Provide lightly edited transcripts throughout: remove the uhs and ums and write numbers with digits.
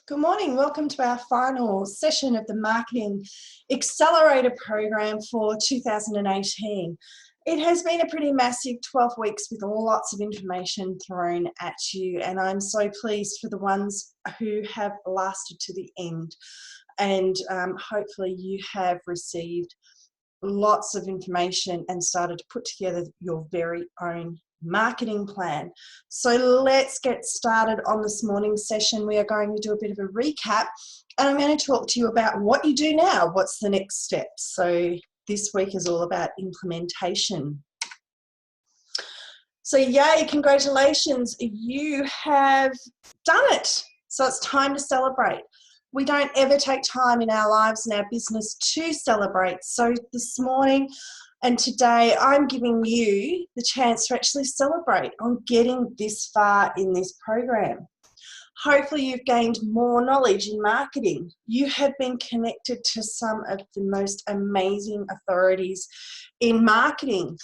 Good morning. Welcome to our final session of the Marketing Accelerator program for 2018. It has been a pretty massive 12 weeks with lots of information thrown at you, and I'm so pleased for the ones who have lasted to the end. And hopefully you have received lots of information and started to put together your very own marketing plan. So let's get started on this morning's session. We are going to do a bit of a recap, and I'm going to talk to you about what you do now. What's the next step? So this week is all about implementation. So yay, congratulations, you have done it. So it's time to celebrate. We don't ever take time in our lives and our business to celebrate. So this morning and today, I'm giving you the chance to actually celebrate on getting this far in this program. Hopefully you've gained more knowledge in marketing. You have been connected to some of the most amazing authorities in marketing.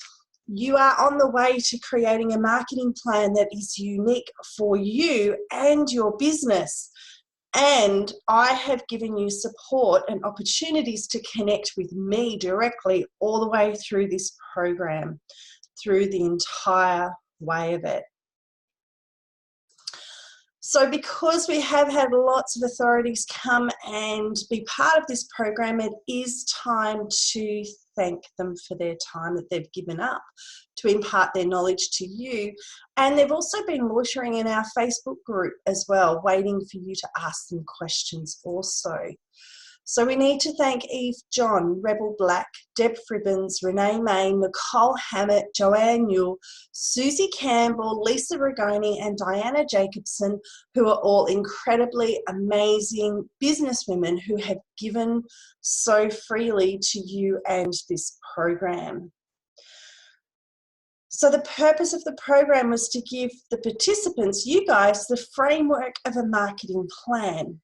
You are on the way to creating a marketing plan that is unique for you and your business. And I have given you support and opportunities to connect with me directly all the way through this program, through the entire way of it. So because we have had lots of authorities come and be part of this program, it is time to thank them for their time that they've given up to impart their knowledge to you. And they've also been loitering in our Facebook group as well, waiting for you to ask them questions also. So we need to thank Eve John, Rebel Black, Deb Fribbins, Renee May, Nicole Hammett, Joanne Newell, Susie Campbell, Lisa Rigoni and Diana Jacobson, who are all incredibly amazing businesswomen who have given so freely to you and this program. So the purpose of the program was to give the participants, you guys, the framework of a marketing plan.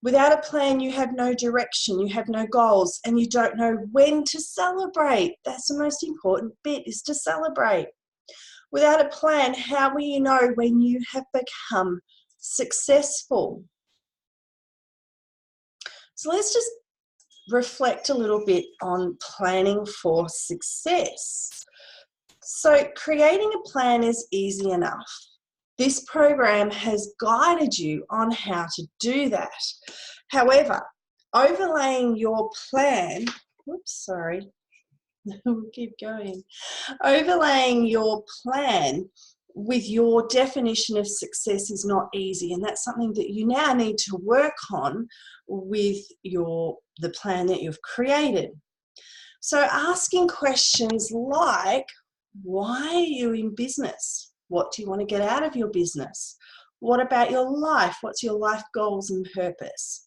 Without a plan, you have no direction, you have no goals, and you don't know when to celebrate. That's the most important bit, is to celebrate. Without a plan, how will you know when you have become successful? So let's just reflect a little bit on planning for success. So creating a plan is easy enough. This program has guided you on how to do that. However, overlaying your plan, we'll keep going. Overlaying your plan with your definition of success is not easy, and that's something that you now need to work on with the plan that you've created. So asking questions like, why are you in business? What do you want to get out of your business? What about your life? What's your life goals and purpose?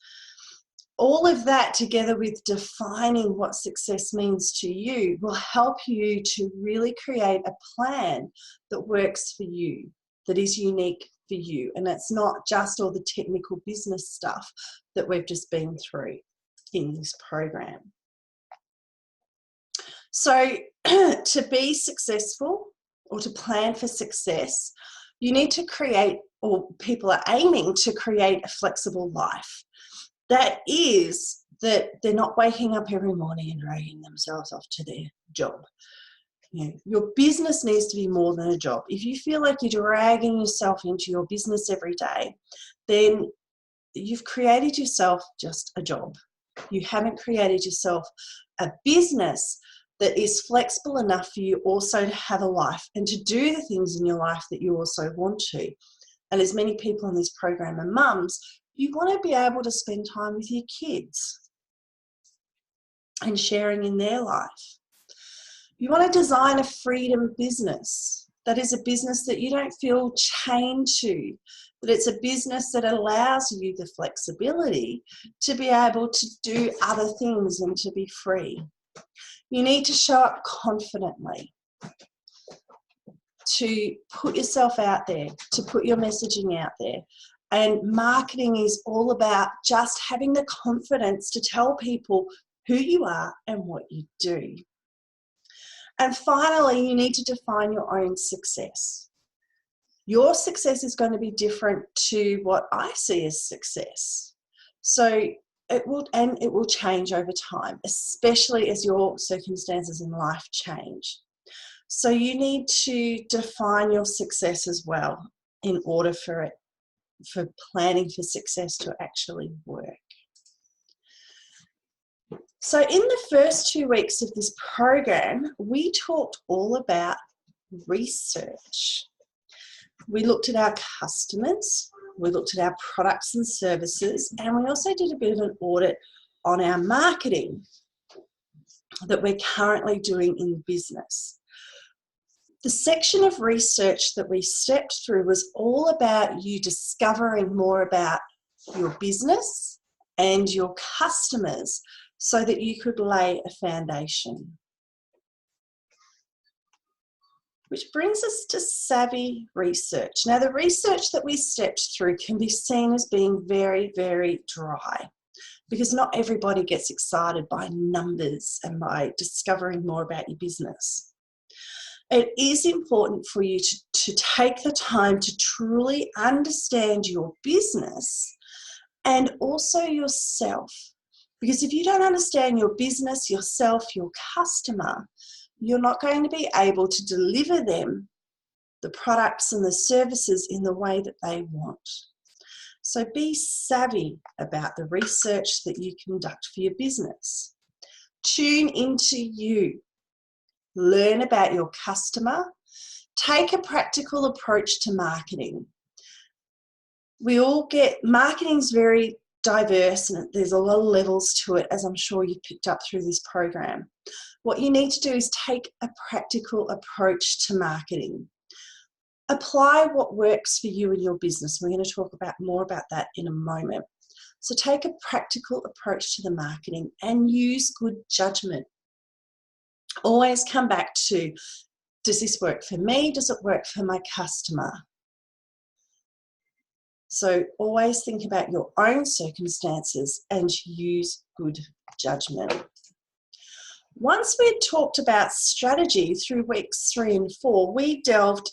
All of that, together with defining what success means to you, will help you to really create a plan that works for you, that is unique for you. And it's not just all the technical business stuff that we've just been through in this program. So to be successful, or to plan for success, you need to create, or people are aiming to create, a flexible life. That is, that they're not waking up every morning and dragging themselves off to their job. You know, your business needs to be more than a job. If you feel like you're dragging yourself into your business every day, then you've created yourself just a job. You haven't created yourself a business that is flexible enough for you also to have a life and to do the things in your life that you also want to. And as many people on this program are mums, you want to be able to spend time with your kids and sharing in their life. You want to design a freedom business. That is a business that you don't feel chained to, that it's a business that allows you the flexibility to be able to do other things and to be free. You need to show up confidently, to put yourself out there, to put your messaging out there. And marketing is all about just having the confidence to tell people who you are and what you do. And finally, you need to define your own success. Your success is going to be different to what I see as success. So it will change over time, especially as your circumstances in life change. So you need to define your success as well in order for planning for success to actually work. So in the first 2 weeks of this program, we talked all about research. We looked at our customers, we looked at our products and services, and we also did a bit of an audit on our marketing that we're currently doing in business. The section of research that we stepped through was all about you discovering more about your business and your customers so that you could lay a foundation. Which brings us to savvy research. Now, the research that we stepped through can be seen as being very, very dry because not everybody gets excited by numbers and by discovering more about your business. It is important for you to take the time to truly understand your business and also yourself. Because if you don't understand your business, yourself, your customer, you're not going to be able to deliver them the products and the services in the way that they want. So be savvy about the research that you conduct for your business. Tune into you. Learn about your customer. Take a practical approach to marketing. Marketing's very diverse and there's a lot of levels to it, as I'm sure you've picked up through this program. What you need to do is take a practical approach to marketing. Apply what works for you and your business. We're going to talk more about that in a moment. So take a practical approach to the marketing and use good judgment. Always come back to, does this work for me? Does it work for my customer? So always think about your own circumstances and use good judgment. Once we had talked about strategy through weeks 3 and 4, we talked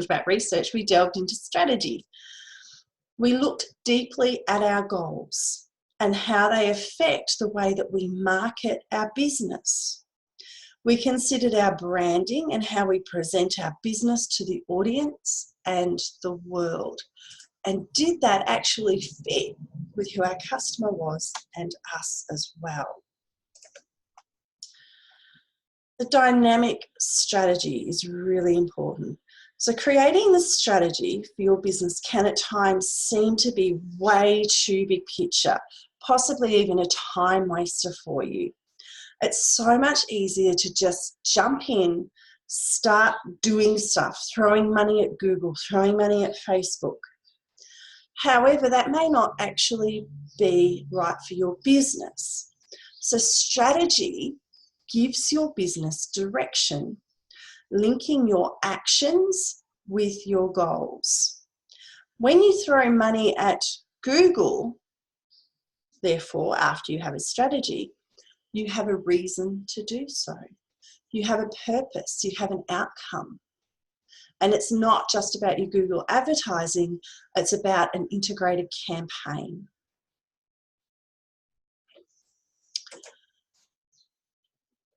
about research, we delved into strategy. We looked deeply at our goals and how they affect the way that we market our business. We considered our branding and how we present our business to the audience and the world. And did that actually fit with who our customer was and us as well? The dynamic strategy is really important. So creating the strategy for your business can at times seem to be way too big picture, possibly even a time waster for you. It's so much easier to just jump in, start doing stuff, throwing money at Google, throwing money at Facebook. However, that may not actually be right for your business. So strategy gives your business direction, linking your actions with your goals. When you throw money at Google, therefore, after you have a strategy, you have a reason to do so. You have a purpose, you have an outcome. And it's not just about your Google advertising, it's about an integrated campaign.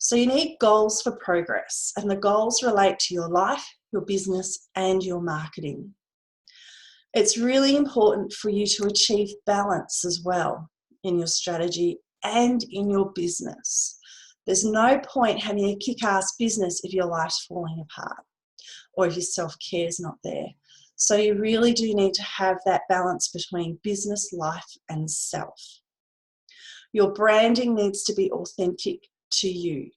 So you need goals for progress, and the goals relate to your life, your business, and your marketing. It's really important for you to achieve balance as well in your strategy and in your business. There's no point having a kick-ass business if your life's falling apart or if your self-care is not there. So you really do need to have that balance between business, life, and self. Your branding needs to be authentic to you.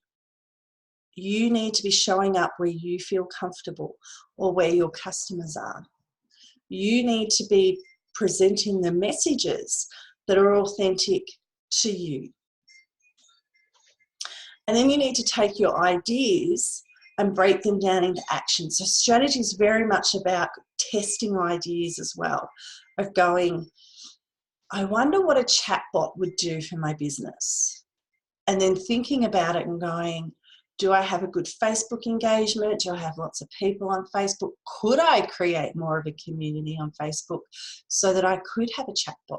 You need to be showing up where you feel comfortable or where your customers are. You need to be presenting the messages that are authentic to you. And then you need to take your ideas and break them down into action. So strategy is very much about testing ideas as well, of going, I wonder what a chatbot would do for my business. And then thinking about it and going, Do I have a good Facebook engagement? Do I have lots of people on Facebook? Could I create more of a community on Facebook so that I could have a chatbot?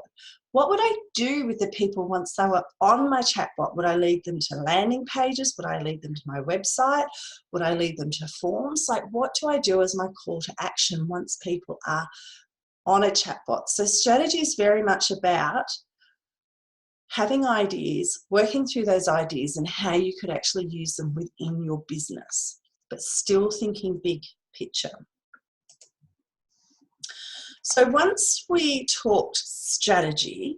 What would I do with the people once they were on my chatbot? Would I lead them to landing pages? Would I lead them to my website? Would I lead them to forms? Like, what do I do as my call to action once people are on a chatbot? So strategy is very much about having ideas, working through those ideas and how you could actually use them within your business, but still thinking big picture. So once we talked strategy,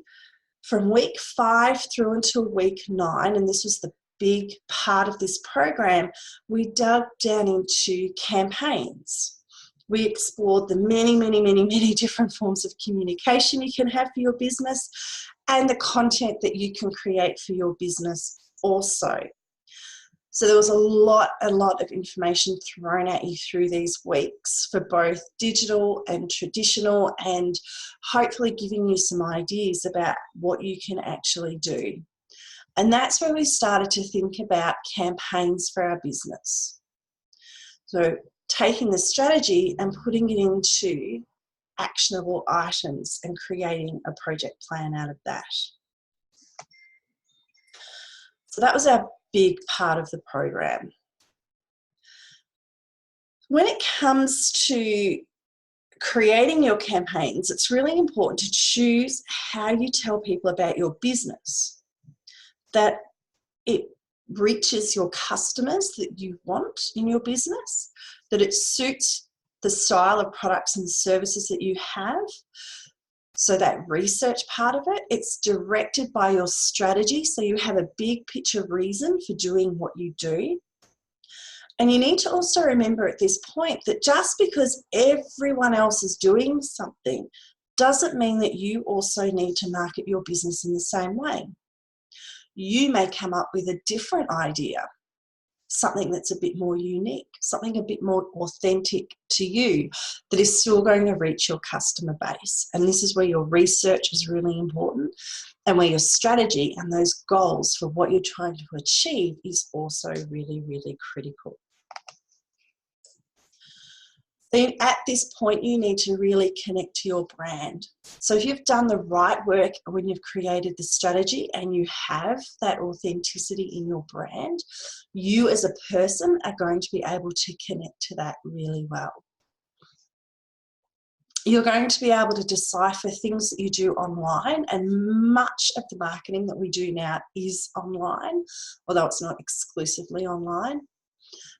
from week 5 through until week 9, and this was the big part of this program, we dug down into campaigns. We explored the many different forms of communication you can have for your business and the content that you can create for your business also. So there was a lot of information thrown at you through these weeks for both digital and traditional, and hopefully giving you some ideas about what you can actually do. And that's where we started to think about campaigns for our business. So taking the strategy and putting it into actionable items and creating a project plan out of that. So that was our big part of the program. When it comes to creating your campaigns, it's really important to choose how you tell people about your business, that it reaches your customers that you want in your business, that it suits the style of products and services that you have. So that research part of it, it's directed by your strategy. So you have a big picture reason for doing what you do. And you need to also remember at this point that just because everyone else is doing something doesn't mean that you also need to market your business in the same way. You may come up with a different idea, something that's a bit more unique, something a bit more authentic to you that is still going to reach your customer base. And this is where your research is really important, and where your strategy and those goals for what you're trying to achieve is also really critical. Then at this point, you need to really connect to your brand. So if you've done the right work when you've created the strategy and you have that authenticity in your brand, you as a person are going to be able to connect to that really well. You're going to be able to decipher things that you do online, and much of the marketing that we do now is online, although it's not exclusively online.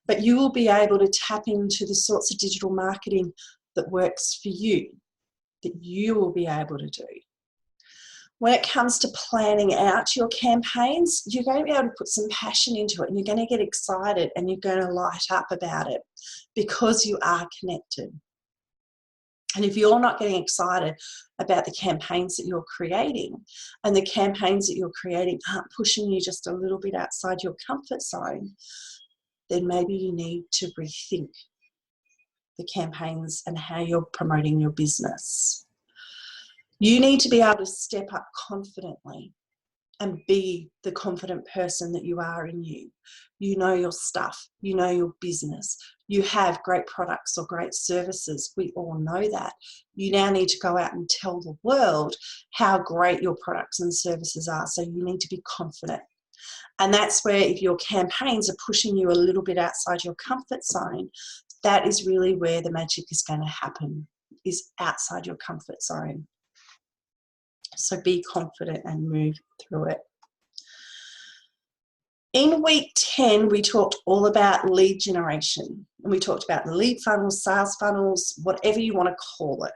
But you will be able to tap into the sorts of digital marketing that works for you, that you will be able to do. When it comes to planning out your campaigns, you're going to be able to put some passion into it, and you're going to get excited and you're going to light up about it because you are connected. And if you're not getting excited about the campaigns that you're creating, and the campaigns that you're creating aren't pushing you just a little bit outside your comfort zone, then maybe you need to rethink the campaigns and how you're promoting your business. You need to be able to step up confidently and be the confident person that you are in you. You know your stuff, you know your business, you have great products or great services. We all know that. You now need to go out and tell the world how great your products and services are. So you need to be confident. And that's where, if your campaigns are pushing you a little bit outside your comfort zone, that is really where the magic is going to happen, is outside your comfort zone. So be confident and move through it. In week 10, we talked all about lead generation. And we talked about lead funnels, sales funnels, whatever you want to call it.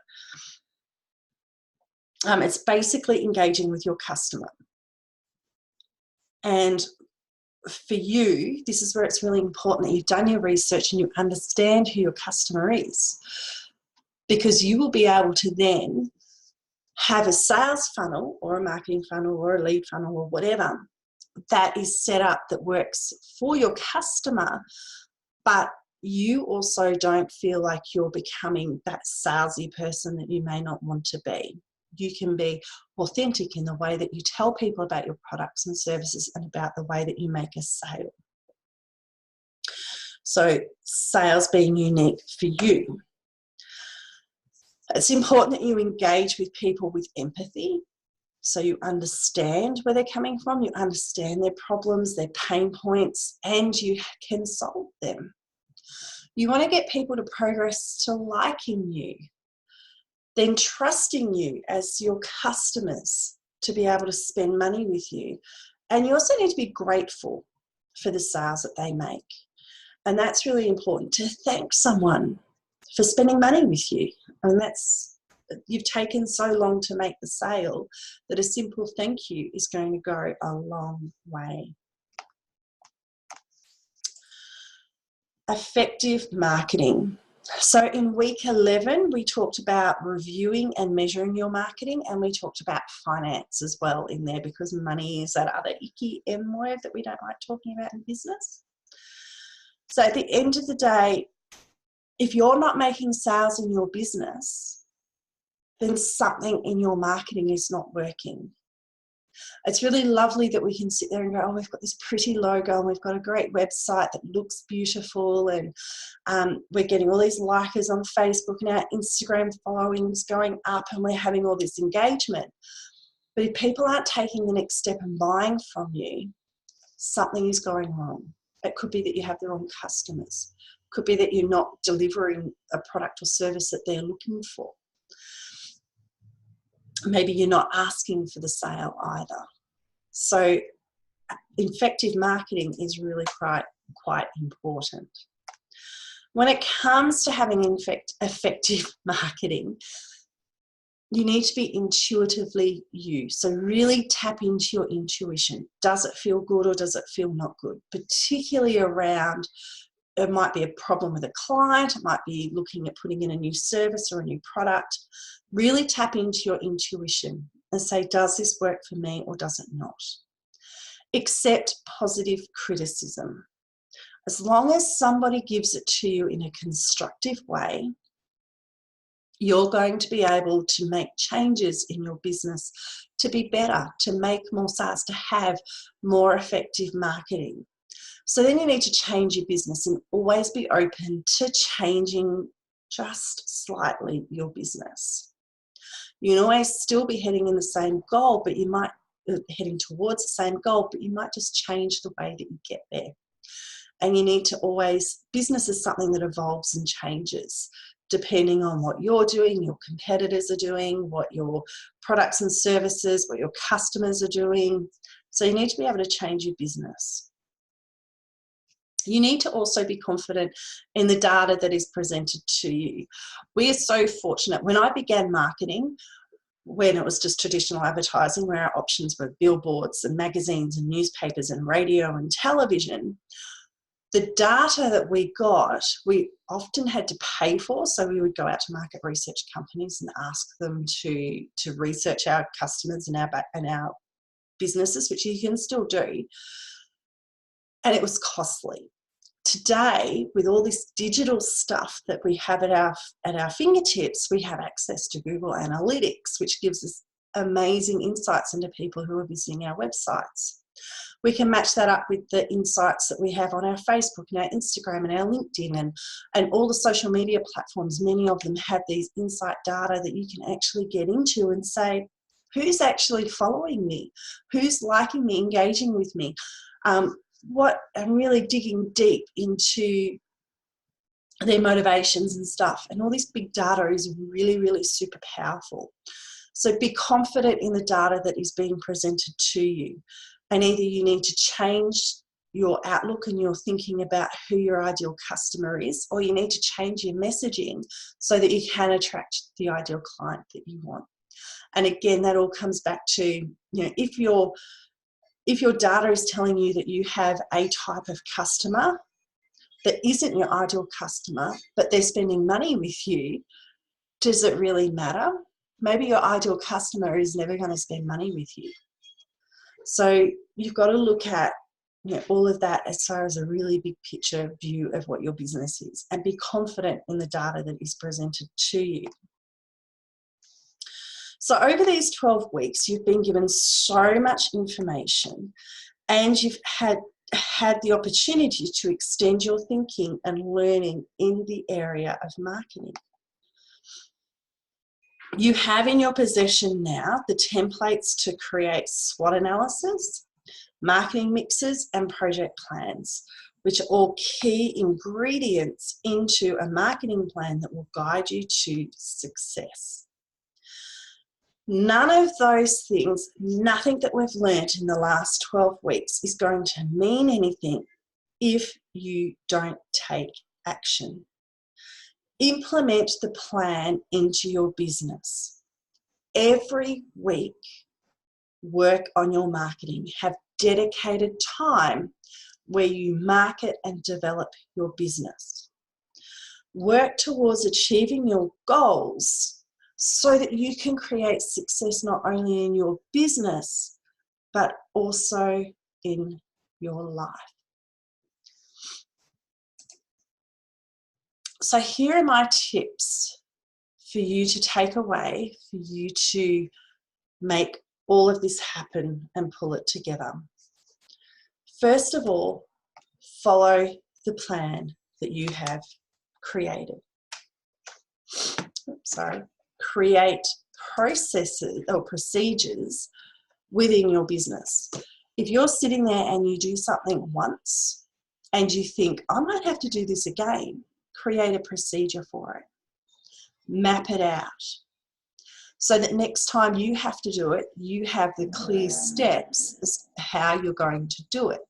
It's basically engaging with your customer. And for you, this is where it's really important that you've done your research and you understand who your customer is, because you will be able to then have a sales funnel or a marketing funnel or a lead funnel or whatever that is set up that works for your customer, but you also don't feel like you're becoming that salesy person that you may not want to be. You can be authentic in the way that you tell people about your products and services and about the way that you make a sale. So sales being unique for you. It's important that you engage with people with empathy, so you understand where they're coming from, you understand their problems, their pain points, and you can solve them. You want to get people to progress to liking you, then trusting you as your customers to be able to spend money with you. And you also need to be grateful for the sales that they make. And that's really important, to thank someone for spending money with you. And you've taken so long to make the sale that a simple thank you is going to go a long way. Effective marketing. So in week 11, we talked about reviewing and measuring your marketing, and we talked about finance as well in there, because money is that other icky M word that we don't like talking about in business. So at the end of the day, if you're not making sales in your business, then something in your marketing is not working. It's really lovely that we can sit there and go, oh, we've got this pretty logo and we've got a great website that looks beautiful, and we're getting all these likers on Facebook and our Instagram following's going up and we're having all this engagement. But if people aren't taking the next step and buying from you, something is going wrong. It could be that you have the wrong customers. It could be that you're not delivering a product or service that they're looking for. Maybe you're not asking for the sale either. So effective marketing is really quite important. When it comes to having effective marketing, you need to be intuitively you. So really tap into your intuition. Does it feel good or does it feel not good? Particularly around, it might be a problem with a client, it might be looking at putting in a new service or a new product. Really tap into your intuition and say, does this work for me or does it not? Accept positive criticism. As long as somebody gives it to you in a constructive way, you're going to be able to make changes in your business to be better, to make more sales, to have more effective marketing. So then you need to change your business and always be open to changing just slightly your business. You can always still be heading in the same goal, but you might heading towards the same goal, but you might just change the way that you get there. And you need to always, business is something that evolves and changes depending on what you're doing, your competitors are doing, what your products and services, what your customers are doing. So you need to be able to change your business. You need to also be confident in the data that is presented to you. We are so fortunate. When I began marketing, when it was just traditional advertising, where our options were billboards and magazines and newspapers and radio and television, the data that we got, we often had to pay for. So we would go out to market research companies and ask them to research our customers and our businesses, which you can still do. And it was costly. Today, with all this digital stuff that we have at our fingertips, we have access to Google Analytics, which gives us amazing insights into people who are visiting our websites. We can match that up with the insights that we have on our Facebook and our Instagram and our LinkedIn and all the social media platforms. Many of them have these insight data that you can actually get into and say, who's actually following me? Who's liking me, engaging with me? I'm really digging deep into their motivations and stuff. And all this big data is really, really super powerful. So be confident in the data that is being presented to you. And either you need to change your outlook and your thinking about who your ideal customer is, or you need to change your messaging so that you can attract the ideal client that you want. And again, that all comes back to, if your data is telling you that you have a type of customer that isn't your ideal customer, but they're spending money with you, does it really matter? Maybe your ideal customer is never going to spend money with you. So you've got to look at all of that as far as a really big picture view of what your business is, and be confident in the data that is presented to you. So over these 12 weeks, you've been given so much information, and you've had had the opportunity to extend your thinking and learning in the area of marketing. You have in your possession now the templates to create SWOT analysis, marketing mixes, and project plans, which are all key ingredients into a marketing plan that will guide you to success. None of those things, nothing that we've learned in the last 12 weeks is going to mean anything if you don't take action. Implement the plan into your business. Every week, work on your marketing. Have dedicated time where you market and develop your business. Work towards achieving your goals so that you can create success not only in your business, but also in your life. So here are my tips for you to take away, for you to make all of this happen and pull it together. First of all, follow the plan that you have created. Create processes or procedures within your business. If you're sitting there and you do something once and you think, I might have to do this again, create a procedure for it. Map it out so that next time you have to do it, you have the clear steps as to how you're going to do it.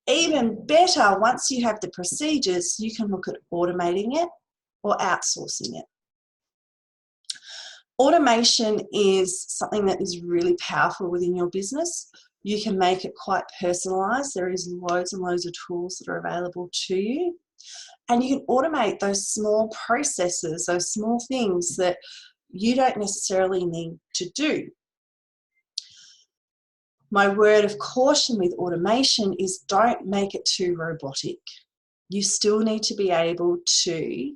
Even better, once you have the procedures, you can look at automating it or outsourcing it. Automation is something that is really powerful within your business. You can make it quite personalized. There is loads and loads of tools that are available to you. And you can automate those small processes, those small things that you don't necessarily need to do. My word of caution with automation is don't make it too robotic. You still need to be able to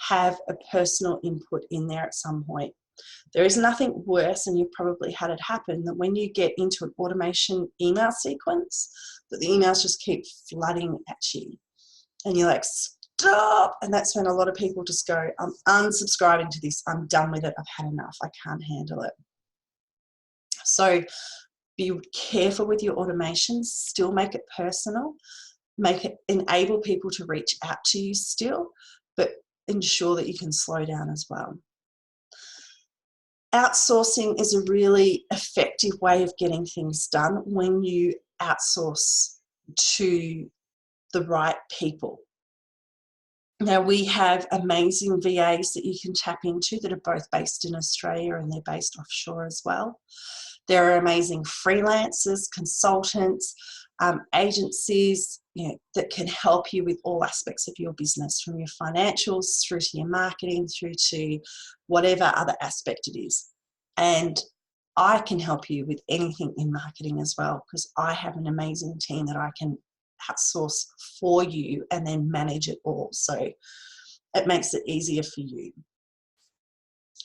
have a personal input in there at some point. There is nothing worse, and you've probably had it happen, that when you get into an automation email sequence, that the emails just keep flooding at you. And you're like, stop! And that's when a lot of people just go, I'm unsubscribing to this. I'm done with it. I've had enough. I can't handle it. So be careful with your automations. Still make it personal. Enable people to reach out to you still, but ensure that you can slow down as well. Outsourcing is a really effective way of getting things done when you outsource to the right people. Now, we have amazing VAs that you can tap into that are both based in Australia and they're based offshore as well. There are amazing freelancers, consultants, agencies, that can help you with all aspects of your business, from your financials through to your marketing, through to whatever other aspect it is. And I can help you with anything in marketing as well, because I have an amazing team that I can outsource for you and then manage it all. So it makes it easier for you.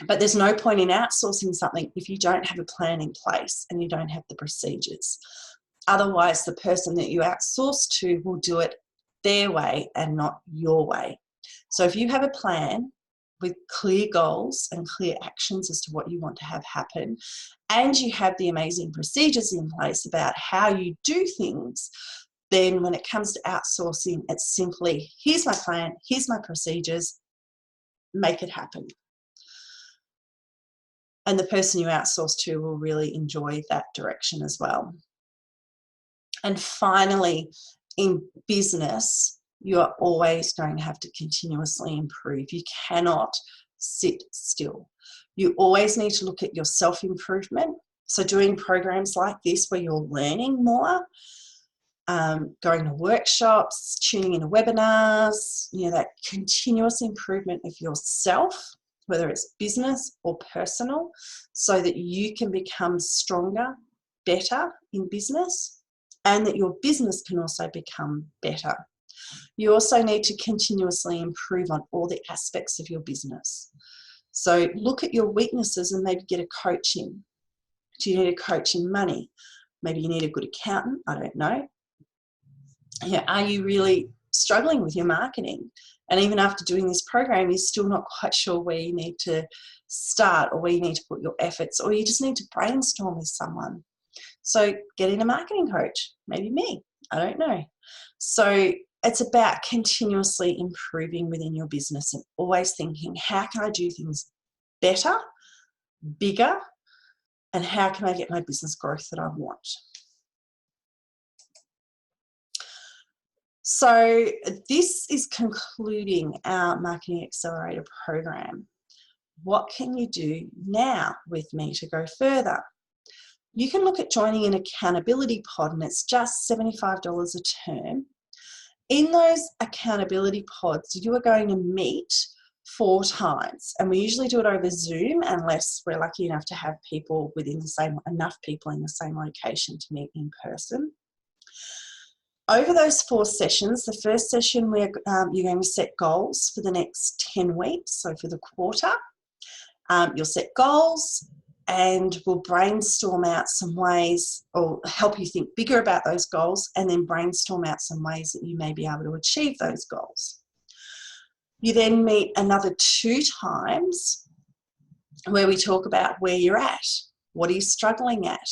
But there's no point in outsourcing something if you don't have a plan in place and you don't have the procedures. Otherwise, the person that you outsource to will do it their way and not your way. So if you have a plan with clear goals and clear actions as to what you want to have happen, and you have the amazing procedures in place about how you do things, then when it comes to outsourcing, it's simply, here's my plan, here's my procedures, make it happen. And the person you outsource to will really enjoy that direction as well. And finally, in business, you are always going to have to continuously improve. You cannot sit still. You always need to look at your self-improvement. So doing programs like this where you're learning more, going to workshops, tuning into webinars, that continuous improvement of yourself, whether it's business or personal, so that you can become stronger, better in business, and that your business can also become better. You also need to continuously improve on all the aspects of your business. So look at your weaknesses and maybe get a coach in. Do you need a coach in money? Maybe you need a good accountant, I don't know. Yeah, are you really struggling with your marketing? And even after doing this program, you're still not quite sure where you need to start or where you need to put your efforts, or you just need to brainstorm with someone. So get in a marketing coach, maybe me, I don't know. So it's about continuously improving within your business and always thinking, how can I do things better, bigger, and how can I get my business growth that I want? So this is concluding our Marketing Accelerator program. What can you do now with me to go further? You can look at joining an accountability pod, and it's just $75 a term. In those accountability pods, you are going to meet 4 times, and we usually do it over Zoom unless we're lucky enough to have people enough people in the same location to meet in person. Over those 4 sessions, the first session you're going to set goals for the next 10 weeks, so for the quarter. You'll set goals and we'll brainstorm out some ways, or help you think bigger about those goals, and then brainstorm out some ways that you may be able to achieve those goals. You then meet another 2 times where we talk about where you're at. What are you struggling at?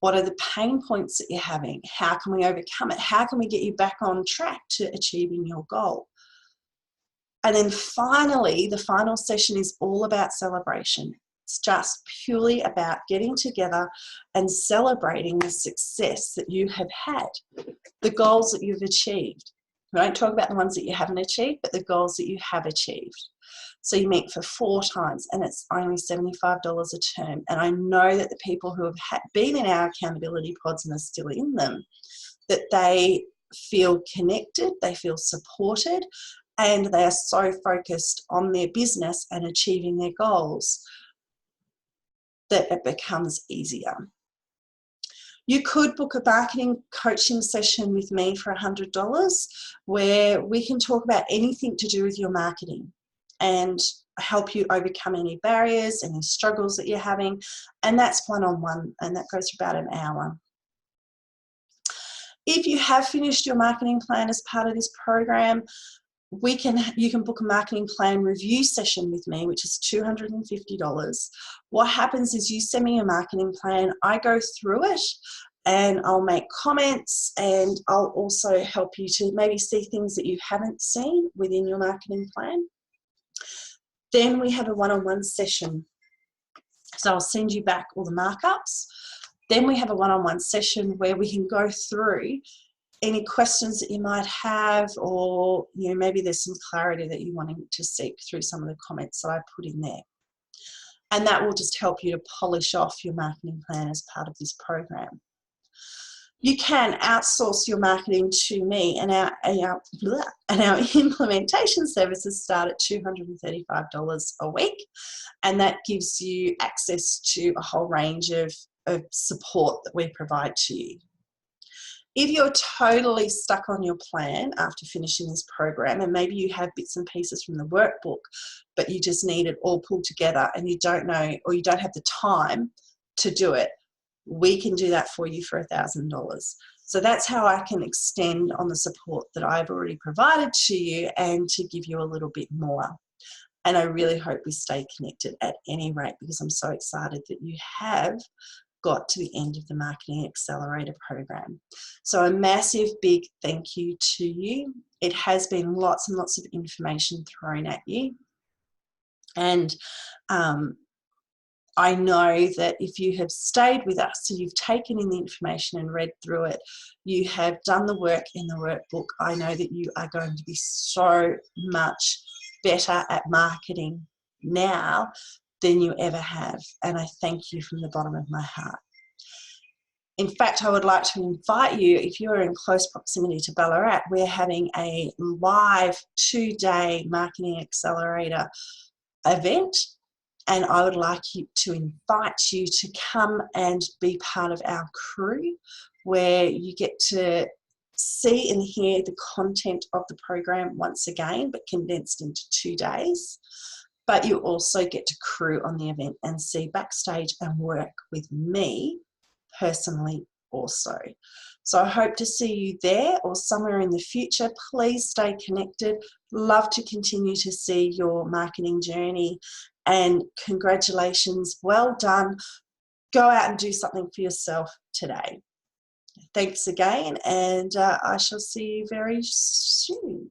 What are the pain points that you're having? How can we overcome it? How can we get you back on track to achieving your goal? And then finally, the final session is all about celebration. It's just purely about getting together and celebrating the success that you have had, the goals that you've achieved. We don't talk about the ones that you haven't achieved, but the goals that you have achieved. So you meet for 4 times, and it's only $75 a term. And I know that the people who have been in our accountability pods and are still in them, that they feel connected, they feel supported, and they are so focused on their business and achieving their goals that it becomes easier. You could book a marketing coaching session with me for $100 where we can talk about anything to do with your marketing and help you overcome any barriers, any struggles that you're having. And that's one-on-one, and that goes for about an hour. If you have finished your marketing plan as part of this program, you can book a marketing plan review session with me, which is $250. What happens is you send me a marketing plan, I go through it, and I'll make comments, and I'll also help you to maybe see things that you haven't seen within your marketing plan. Then we have a one-on-one session. So I'll send you back all the markups. Then we have a one-on-one session where we can go through any questions that you might have, or maybe there's some clarity that you're wanting to seek through some of the comments that I put in there. And that will just help you to polish off your marketing plan as part of this program. You can outsource your marketing to me, and our implementation services start at $235 a week, and that gives you access to a whole range of support that we provide to you. If you're totally stuck on your plan after finishing this program, and maybe you have bits and pieces from the workbook, but you just need it all pulled together and you don't know, or you don't have the time to do it, we can do that for you for $1,000. So that's how I can extend on the support that I've already provided to you and to give you a little bit more. And I really hope we stay connected at any rate, because I'm so excited that you have got to the end of the Marketing Accelerator program. So a massive big thank you to you. It has been lots and lots of information thrown at you. And I know that if you have stayed with us, so you've taken in the information and read through it, you have done the work in the workbook, I know that you are going to be so much better at marketing now than you ever have. And I thank you from the bottom of my heart. In fact, I would like to invite you, if you're in close proximity to Ballarat, we're having a live 2-day Marketing Accelerator event. And I would like to invite you to come and be part of our crew, where you get to see and hear the content of the program once again, but condensed into 2 days. But you also get to crew on the event and see backstage and work with me personally also. So I hope to see you there or somewhere in the future. Please stay connected. Love to continue to see your marketing journey, and congratulations. Well done. Go out and do something for yourself today. Thanks again, and I shall see you very soon.